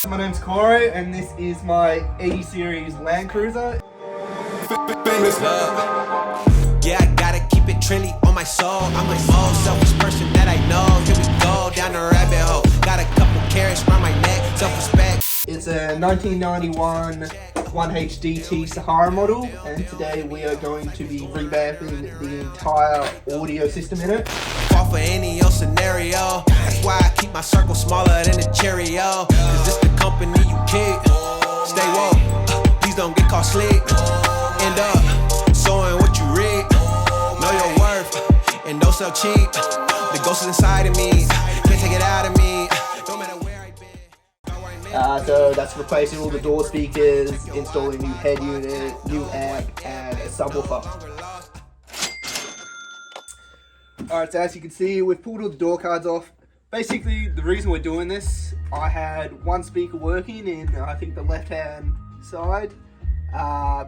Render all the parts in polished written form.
My name's Corey, and this is my 80 series Land Cruiser. Yeah, I gotta keep it trendy on my soul. I'm an old selfish person that I know. Here we go down the rabbit hole. Got a couple carrots around my neck. Self-respect. It's a 1991 1HDT Sahara model, and today we are going to be revamping the entire audio system in it. Fall for any old scenario. That's why I keep my circle smaller than a Cheerio. Cause it's the company you keep. Stay woke. Please don't get caught sleep. End up sowing what you reap. Know your worth and don't sell cheap. The ghost is inside of me. Can't take it out of me. No matter where I've been. So that's replacing all the door speakers, installing new head unit, new amp, and a subwoofer. Alright, so as you can see, we've pulled all the door cards off. Basically, the reason we're doing this, I had one speaker working in, I think, the left-hand side.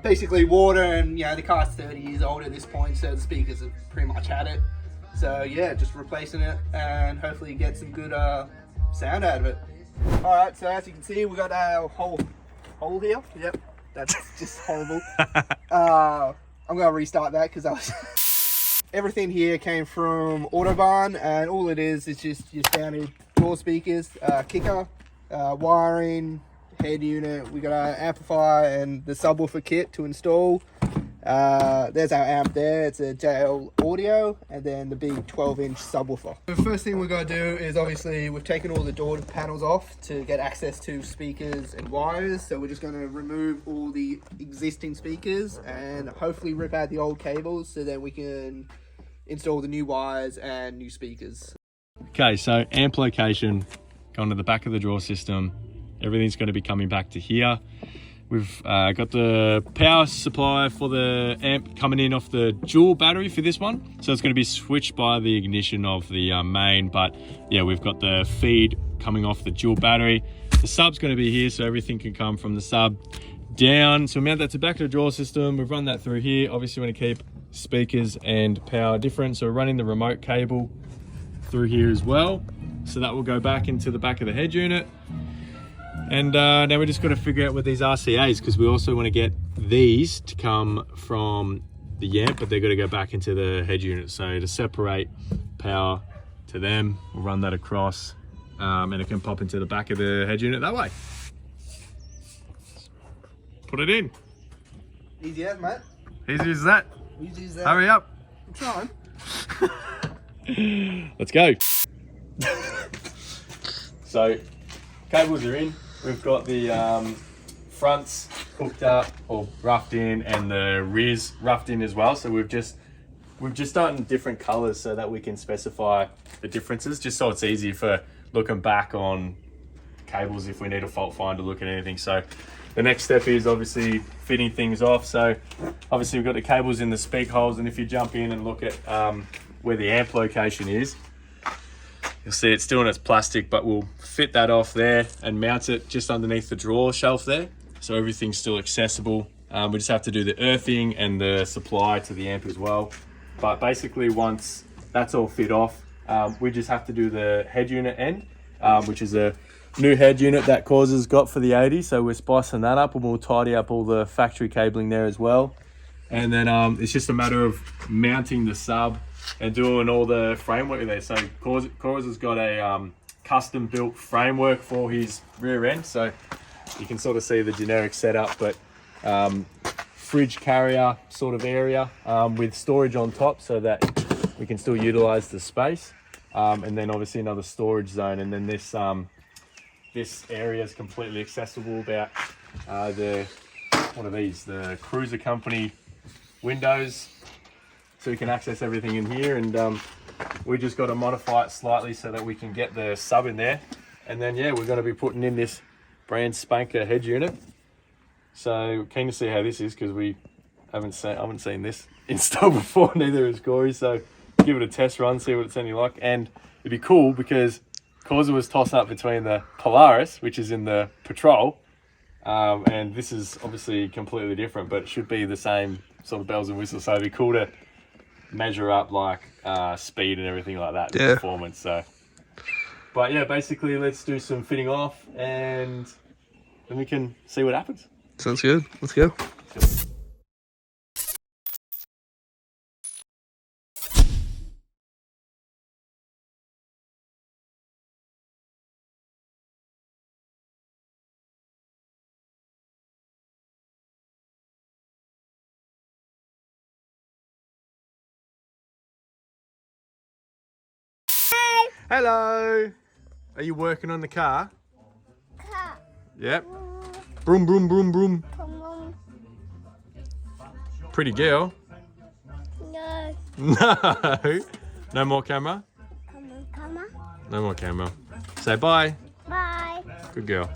Basically water, and the car's 30 years old at this point, so the speakers have pretty much had it. So yeah, just replacing it and hopefully get some good sound out of it. Alright, so as you can see, we got our whole hole here. Yep, that's just horrible. I'm gonna restart that because everything here came from Autobahn, and all it is just your standard door speakers, kicker, wiring, head unit. We got our amplifier and the subwoofer kit to install. There's our amp there. It's a JL Audio, and then the big 12-inch subwoofer. The first thing we're going to do is, obviously, we've taken all the door panels off to get access to speakers and wires. So we're just going to remove all the existing speakers and hopefully rip out the old cables so that we can install the new wires and new speakers. Okay, so amp location, going to the back of the drawer system. Everything's going to be coming back to here. We've got the power supply for the amp coming in off the dual battery for this one. So it's going to be switched by the ignition of the main, but yeah, we've got the feed coming off the dual battery. The sub's going to be here, so everything can come from the sub down. So we mount that to the back of the drawer system. We've run that through here. Obviously we want to keep speakers and power different. So we're running the remote cable through here as well. So that will go back into the back of the head unit. And now we just got to figure out with these RCAs, because we also want to get these to come from the amp, but they're going to go back into the head unit. So to separate power to them, we'll run that across, and it can pop into the back of the head unit that way. Put it in. Easy as, mate. Easy as that. Easy as that. Hurry up. I'm trying. Let's go. So cables are in. We've got the fronts hooked up or roughed in, and the rears roughed in as well. So we've just done different colors so that we can specify the differences, just so it's easy for looking back on cables if we need a fault find to look at anything. So the next step is obviously fitting things off. So obviously we've got the cables in the speak holes, and if you jump in and look at where the amp location is, you'll see it's still in its plastic, but we'll fit that off there and mount it just underneath the drawer shelf there. So everything's still accessible. We just have to do the earthing and the supply to the amp as well. But basically once that's all fit off, we just have to do the head unit end, which is a new head unit that Causa's got for the 80. So we're spicing that up, and we'll tidy up all the factory cabling there as well. And then it's just a matter of mounting the sub and doing all the framework there. So Causa's got a custom built framework for his rear end, so you can sort of see the generic setup, but fridge carrier sort of area with storage on top so that we can still utilize the space, and then obviously another storage zone. And then this area is completely accessible about what are these, the Cruiser Company windows, so we can access everything in here. And we just got to modify it slightly so that we can get the sub in there. And then yeah, we're going to be putting in this brand spanker head unit. So keen to see how this is, because I haven't seen this installed before, neither has Corey. So give it a test run, see what it's any like. And it'd be cool because Causa was tossed up between the Polaris, which is in the Patrol, and this is obviously completely different, but it should be the same sort of bells and whistles. So it'd be cool to measure up like speed and everything like that, yeah, performance. So But yeah, basically let's do some fitting off and then we can see what happens. Sounds good. Let's go. Hello. Are you working on the car? Car. Yep. Broom, broom, broom, broom. Pretty girl. No. No. No more camera? Come on. No more camera. Say bye. Bye. Good girl.